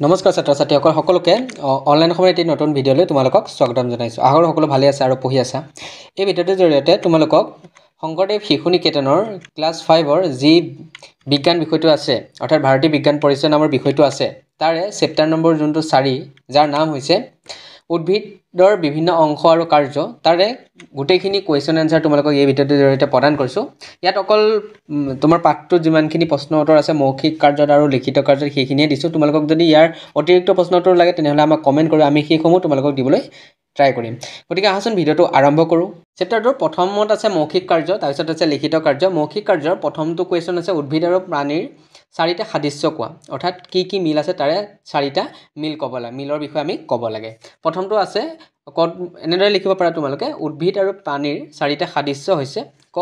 নমস্কাৰ ছাত্ৰ ছাত্ৰীসকল সকলোকে অনলাইন সময়ত এই নতুন ভিডিঅ'লৈ তোমালোকক স্বাগতম জনাইছোঁ। আশা কৰোঁ সকলো ভালে আছে আৰু পঢ়ি আছা। এই ভিডিঅ'টোৰ জৰিয়তে তোমালোকক শংকৰদেৱ শিশু নিকেতনৰ ক্লাছ 5ৰ যি বিজ্ঞান বিষয়টো আছে, অৰ্থাৎ ভাৰতীয় বিজ্ঞান পৰিচয় নামৰ বিষয়টো আছে, তাৰে চেপ্টাৰ নম্বৰ যোনটো 4, যাৰ নাম হৈছে উদ্ভিদৰ বিভিন্ন অংশ আৰু কাৰ্য, তাৰে গোটেইখিনি কুৱেশ্যন এনচাৰ তোমালোকক এই ভিডিঅ'টোৰ জৰিয়তে প্ৰদান কৰিছোঁ। ইয়াত অকল তোমাৰ পাঠটোত যিমানখিনি প্ৰশ্ন উত্তৰ আছে মৌখিক কাৰ্যত আৰু লিখিত কাৰ্যত সেইখিনিয়ে দিছোঁ। তোমালোকক যদি ইয়াৰ অতিৰিক্ত প্ৰশ্ন উত্তৰ লাগে তেনেহ'লে আমাক কমেণ্ট কৰি আমি সেইসমূহ তোমালোকক দিবলৈ ট্ৰাই কৰিম। গতিকে আহাচোন ভিডিঅ'টো আৰম্ভ কৰোঁ। চেপ্টাৰটোৰ প্ৰথমত আছে মৌখিক কাৰ্য, তাৰপিছত আছে লিখিত কাৰ্য। মৌখিক কাৰ্যৰ প্ৰথমটো কুৱেশ্যন আছে উদ্ভিদ আৰু প্ৰাণীৰ 4টা সাদৃশ্য কোৱা, অৰ্থাৎ কি কি মিল আছে তাৰে 4টা মিল ক'ব লাগে, মিলৰ বিষয়ে আমি ক'ব লাগে। প্ৰথমটো আছে এনেদৰে লিখিব পাৰা তোমালোকে, উদ্ভিদ আৰু প্ৰাণীৰ 4টা সাদৃশ্য হৈছে ক,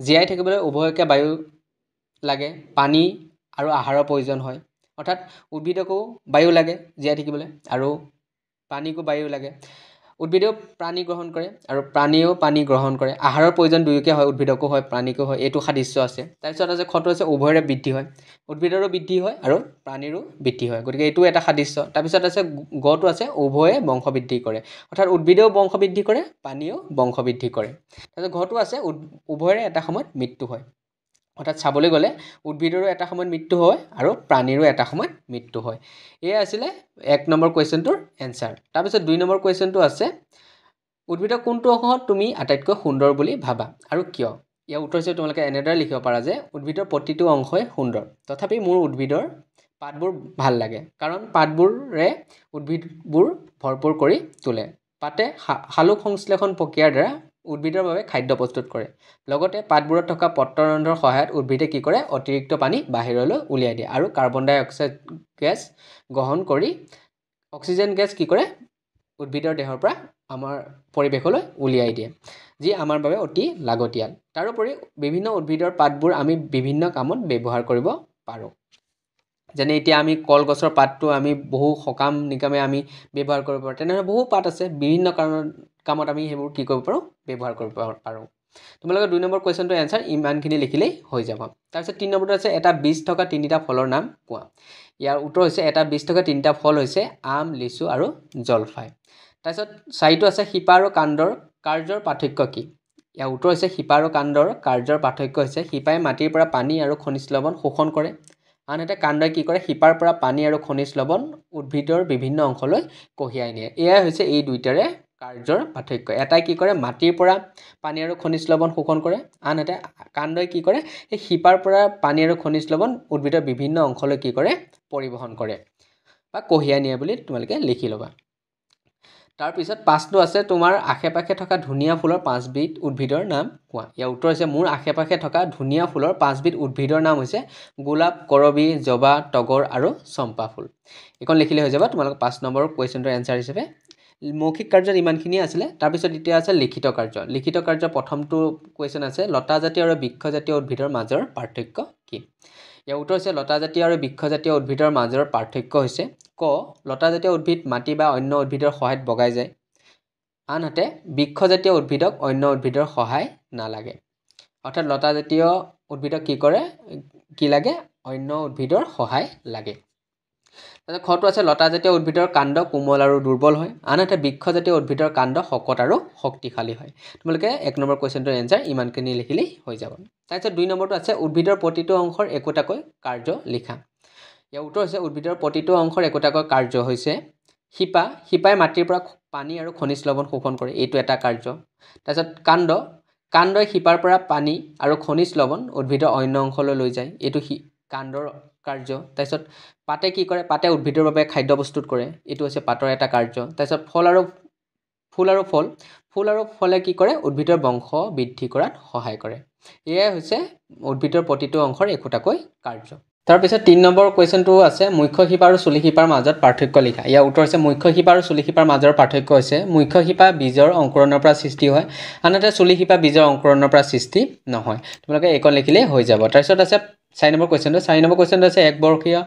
জীয়াই থাকিবলৈ উভয়কে বায়ু লাগে, পানী আৰু আহাৰৰ প্ৰয়োজন হয়, অৰ্থাৎ উদ্ভিদকো বায়ু লাগে জীয়াই থাকিবলৈ আৰু পানীকো বায়ু লাগে। উদ্ভিদেও পানী গ্ৰহণ কৰে আৰু প্ৰাণীয়েও পানী গ্ৰহণ কৰে। আহাৰৰ প্ৰয়োজন দুয়োকে হয়, উদ্ভিদকো হয় প্ৰাণীকো হয়, এইটো সাদৃশ্য আছে। তাৰপিছত আছে খটো আছে উভয়ৰে বৃদ্ধি হয়, উদ্ভিদৰো বৃদ্ধি হয় আৰু প্ৰাণীৰো বৃদ্ধি হয়, গতিকে এইটো এটা সাদৃশ্য। তাৰপিছত আছে গটো আছে উভয়ে বংশবৃদ্ধি কৰে, অৰ্থাৎ উদ্ভিদেও বংশবৃদ্ধি কৰে প্ৰাণীয়েও বংশবৃদ্ধি কৰে। তাৰপিছত ঘটো আছে উভয়ৰে এটা সময়ত মৃত্যু হয়, অৰ্থাৎ চাবলৈ গ'লে উদ্ভিদৰো এটা সময়ত মৃত্যু হয় আৰু প্ৰাণীৰো এটা সময়ত মৃত্যু হয়। এয়া আছিলে 1 নম্বৰ কুৱেশ্যনটোৰ এনচাৰ। তাৰপিছত 2 নম্বৰ কুৱেশ্যনটো আছে উদ্ভিদৰ কোনটো অংশ তুমি আটাইতকৈ সুন্দৰ বুলি ভাবা আৰু কিয়? ইয়াৰ উত্তৰ হিচাপে তোমালোকে এনেদৰে লিখিব পাৰা যে উদ্ভিদৰ প্ৰতিটো অংশই সুন্দৰ, তথাপি মোৰ উদ্ভিদৰ পাতবোৰ ভাল লাগে, কাৰণ পাতবোৰে উদ্ভিদবোৰ ভৰপূৰ কৰি তোলে। পাতে সালোক সংশ্লেষণ প্ৰক্ৰিয়াৰ দ্বাৰা উদ্ভিদৰ বাবে খাদ্য প্ৰস্তুত কৰে। লগতে পাতবোৰত থকা পত্ৰৰন্ধ্ৰৰ সহায়ত উদ্ভিদে কি কৰে, অতিৰিক্ত পানী বাহিৰলৈ উলিয়াই দিয়ে আৰু কাৰ্বন ডাই অক্সাইড গেছ গ্ৰহণ কৰি অক্সিজেন গেছ কি কৰে, উদ্ভিদৰ দেহৰ পৰা আমাৰ পৰিৱেশলৈ উলিয়াই দিয়ে, যি আমাৰ বাবে অতি লাগতিয়াল। তাৰোপৰি বিভিন্ন উদ্ভিদৰ পাতবোৰ আমি বিভিন্ন কামত ব্যৱহাৰ কৰিব পাৰোঁ। যেনে এতিয়া আমি কলগছৰ পাতটো আমি বহু সকাম নিকামে আমি ব্যৱহাৰ কৰিব পাৰোঁ। তেনেদৰে বহু পাত আছে, বিভিন্ন কামত আমি সেইবোৰ কি কৰিব পাৰোঁ, ব্যৱহাৰ কৰিব পাৰোঁ। তোমালোকে 2 নম্বৰ কুৱেশ্যনটোৰ এনচাৰ ইমানখিনি লিখিলেই হৈ যাব। তাৰপিছত 3 নম্বৰটো আছে এটা বীজ থকা 3টা ফলৰ নাম কোৱা। ইয়াৰ উত্তৰ হৈছে এটা বীজ থকা 3টা ফল হৈছে আম, লিচু আৰু জলফাই। তাৰপিছত 4টো আছে শিপা আৰু কাণ্ডৰ কাৰ্যৰ পাৰ্থক্য কি? ইয়াৰ উত্তৰ হৈছে শিপা আৰু কাণ্ডৰ কাৰ্যৰ পাৰ্থক্য হৈছে শিপাই মাটিৰ পৰা পানী আৰু খনিজ লৱণ শোষণ কৰে, আনহাতে কাণ্ডই কি কৰে, শিপাৰ পৰা পানী আৰু খনিজ লৱণ উদ্ভিদৰ বিভিন্ন অংশলৈ কঢ়িয়াই নিয়ে। এয়াই হৈছে এই দুইটাৰে কাৰ্যৰ পাৰ্থক্য। এটাই কি কৰে, মাটিৰ পৰা পানী আৰু খনিজ লৱণ শোষণ কৰে, আনহাতে কাণ্ডই কি কৰে, এই শিপাৰ পৰা পানী আৰু খনিজ লৱণ উদ্ভিদৰ বিভিন্ন অংশলৈ কি কৰে, পৰিবহণ কৰে বা কঢ়িয়াই নিয়ে বুলি তোমালোকে লিখি ল'বা। তাৰপিছত 5টো আছে তোমাৰ আশে পাশে থকা ধুনীয়া ফুলৰ 5বিধ উদ্ভিদৰ নাম কোৱা। ইয়াৰ উত্তৰ হৈছে মোৰ আশে পাশে থকা ধুনীয়া ফুলৰ 5বিধ উদ্ভিদৰ নাম হৈছে গোলাপ, কৰবী, জবা, তগৰ আৰু চম্পা ফুল। এইখন লিখিলে হৈ যাব তোমালোক 5 নম্বৰ কুৱেশ্যনটোৰ এনচাৰ হিচাপে। মৌখিক কাৰ্যত ইমানখিনিয়ে আছিলে। তাৰপিছত এতিয়া আছে লিখিত কাৰ্য। লিখিত কাৰ্য প্ৰথমটো কুৱেশ্যন আছে লতাজাতীয় আৰু বৃক্ষজাতীয় উদ্ভিদৰ মাজৰ পাৰ্থক্য কি? ইয়াৰ উত্তৰ হৈছে লতাজাতীয় আৰু বৃক্ষজাতীয় উদ্ভিদৰ মাজৰ পাৰ্থক্য হৈছে ক, লতাজাতীয় উদ্ভিদ মাটি বা অন্য উদ্ভিদৰ সহায়ত বগাই যায়, আনহাতে বৃক্ষজাতীয় উদ্ভিদক অন্য উদ্ভিদৰ সহায় নালাগে, অৰ্থাৎ লতাজাতীয় উদ্ভিদক কি কৰে, কি লাগে, অন্য উদ্ভিদৰ সহায় লাগে। তাৰপিছত খটো আছে লতাজাতীয় উদ্ভিদৰ কাণ্ড কোমল আৰু দুৰ্বল হয়, আনহাতে বৃক্ষজাতীয় উদ্ভিদৰ কাণ্ড শকত আৰু শক্তিশালী হয়। তোমালোকে 1 নম্বৰ কুৱেশ্যনটোৰ এনচাৰ ইমানখিনি লিখিলেই হৈ যাব। তাৰপিছত 2 নম্বৰটো আছে উদ্ভিদৰ প্ৰতিটো অংশৰ একোটাকৈ কাৰ্য লিখা। ইয়াৰ উত্তৰ হৈছে উদ্ভিদৰ প্ৰতিটো অংশৰ একোটাকৈ কাৰ্য হৈছে শিপা, শিপাই মাটিৰ পৰা পানী আৰু খনিজ লৱণ শোষণ কৰে, এইটো এটা কাৰ্য। তাৰপিছত কাণ্ডই শিপাৰ পৰা পানী আৰু খনিজ লৱণ উদ্ভিদৰ অন্য অংশলৈ লৈ যায়, এইটো কাণ্ডৰ কাৰ্য। তাৰপিছত পাতে কি কৰে, পাতে উদ্ভিদৰ বাবে খাদ্য প্ৰস্তুত কৰে, এইটো হৈছে পাতৰ এটা কাৰ্য। তাৰপিছত ফুল আৰু ফলে কি কৰে, উদ্ভিদৰ বংশ বৃদ্ধি কৰাত সহায় কৰে। এয়াই হৈছে উদ্ভিদৰ প্ৰতিটো অংশৰ একোটাকৈ কাৰ্য। তাৰপিছত 3 নম্বৰ কুৱেশ্যনটো আছে মুখ্য শিপা আৰু চুলি শিপাৰ মাজত পাৰ্থক্য লিখা। ইয়াৰ উত্তৰ হৈছে মুখ্য শিপা আৰু চুলি শিপাৰ মাজৰ পাৰ্থক্য হৈছে মুখ্য শিপা বীজৰ অংকুৰণৰ পৰা সৃষ্টি হয়, আনহাতে চুলি শিপা বীজৰ অংকুৰণৰ পৰা সৃষ্টি নহয়। তোমালোকে এইখন লিখিলেই হৈ যাব। তাৰপিছত আছে 4 নম্বৰ কুৱেশ্যনটো। 4 নম্বৰ কুৱেশ্যনটো আছে একবৰ্ষীয়,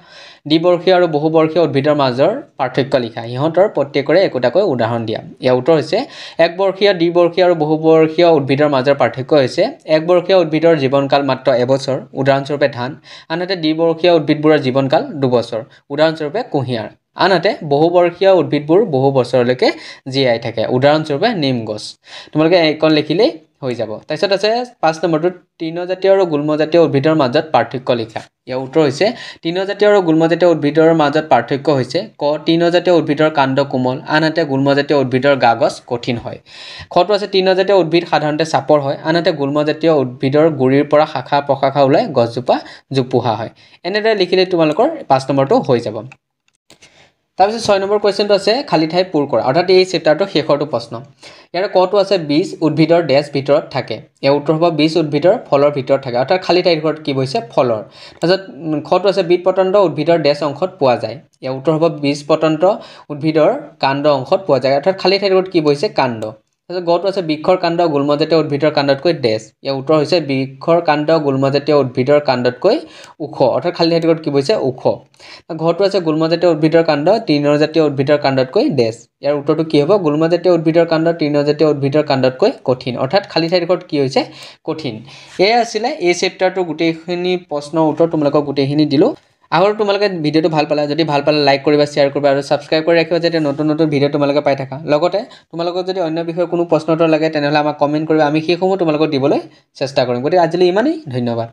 দ্বিবৰ্ষীয় আৰু বহুবৰ্ষীয় উদ্ভিদৰ মাজৰ পাৰ্থক্য লিখা। সিহঁতৰ প্ৰত্যেকৰে একোটাকৈ উদাহৰণ দিয়া। ইয়াৰ উত্তৰ হৈছে একবৰ্ষীয়, দ্বিবৰ্ষীয় আৰু বহুবৰ্ষীয় উদ্ভিদৰ মাজৰ পাৰ্থক্য হৈছে একবৰ্ষীয় উদ্ভিদৰ জীৱনকাল মাত্ৰ এবছৰ, উদাহৰণস্বৰূপে ধান, আনহাতে দ্বিবৰ্ষীয় উদ্ভিদবোৰৰ জীৱনকাল 2 বছৰ, উদাহৰণস্বৰূপে কুঁহিয়াৰ, আনহাতে বহুবৰ্ষীয় উদ্ভিদবোৰ বহু বছৰলৈকে জীয়াই থাকে উদাহৰণস্বৰূপে নিম গছ তোমালোকে এইকণ লিখিলেই হৈ যাব তাৰপিছত আছে 5 নম্বৰটো তৃণজাতীয় আৰু গুল্মজাতীয় উদ্ভিদৰ মাজত পাৰ্থক্য লিখা ইয়াৰ উত্তৰ হৈছে তৃণজাতীয় আৰু গুল্মজাতীয় উদ্ভিদৰ মাজত পাৰ্থক্য হৈছে ক তৃণজাতীয় উদ্ভিদৰ কাণ্ড কোমল আনহাতে গুল্মজাতীয় উদ্ভিদৰ গাগছ কঠিন হয় খটো আছে তৃণজাতীয় উদ্ভিদ সাধাৰণতে চাপৰ হয় আনহাতে গুল্মজাতীয় উদ্ভিদৰ গুৰিৰ পৰা শাখা প্ৰশাখা ওলাই গছজোপা জোপোহা হয় এনেদৰে লিখিলে তোমালোকৰ 5 নম্বৰটো হৈ যাব তাৰপিছত 6 নম্বৰ কোৱেশ্চনটো আছে খালি ঠাই পূৰ কৰা অৰ্থাৎ এই চেপ্টাৰটোৰ শেষৰটো প্ৰশ্ন ইয়াৰ কটো আছে 20 উদ্ভিদৰ ডেছ ভিতৰত থাকে ইয়াৰ উত্তৰ হ'ব 20 উদ্ভিদৰ ফলৰ ভিতৰত থাকে অৰ্থাৎ খালি ঠাইৰ ভিতৰত কি হৈছে ফলৰ তাৰপিছত খটো আছে বীজ পতন্ত উদ্ভিদৰ ডেছ অংশত পোৱা যায় ইয়াৰ উত্তৰ হ'ব বীজ পতন্ত উদ্ভিদৰ কাণ্ড অংশত পোৱা যায় অৰ্থাৎ খালি ঠাইৰ ভিতৰত কি হৈছে কাণ্ড তাৰপিছত গটো আছে বৃক্ষৰ কাণ্ড গুল্মজাতীয় উদ্ভিদৰ কাণ্ডতকৈ ডেছ ইয়াৰ উত্তৰ হৈছে বৃক্ষৰ কাণ্ড গুল্মজাতীয় উদ্ভিদৰ কাণ্ডতকৈ ওখ অৰ্থাৎ খালি ঠাইৰ ভিতৰত কি হৈছে ওখ ঘৰটো আছে গুল্মজাতীয় উদ্ভিদৰ কাণ্ড তৃণজাতীয় উদ্ভিদৰ কাণ্ডতকৈ ডেছ ইয়াৰ উত্তৰটো কি হ'ব গুল্মজাতীয় উদ্ভিদৰ কাণ্ড তৃণজাতীয় উদ্ভিদৰ কাণ্ডতকৈ কঠিন অৰ্থাৎ খালি ঠাইৰ ভিতৰত কি হৈছে কঠিন এয়া আছিলে এই চেপ্টাৰটোৰ গোটেইখিনি প্ৰশ্নৰ উত্তৰ তোমালোকক গোটেইখিনি দিলোঁ আৰু তোমালোকে ভিডিঅ'টো ভাল পালা যদি ভাল পালে লাইক কৰিবা শ্বেয়াৰ কৰিবা আৰু সাবস্ক্ৰাইব কৰি ৰাখিবা যাতে নতুন নতুন ভিডিঅ' তোমালোকে পাই থাকা লগতে তোমালোকক যদি অন্য বিষয়ে কোনো প্ৰশ্ন উত্তৰ লাগে তেনেহ'লে আমাক কমেণ্ট কৰিবা আমি সেইসমূহ তোমালোকক দিবলৈ চেষ্টা কৰিম গতিকে আজিলৈ ইমানেই ধন্যবাদ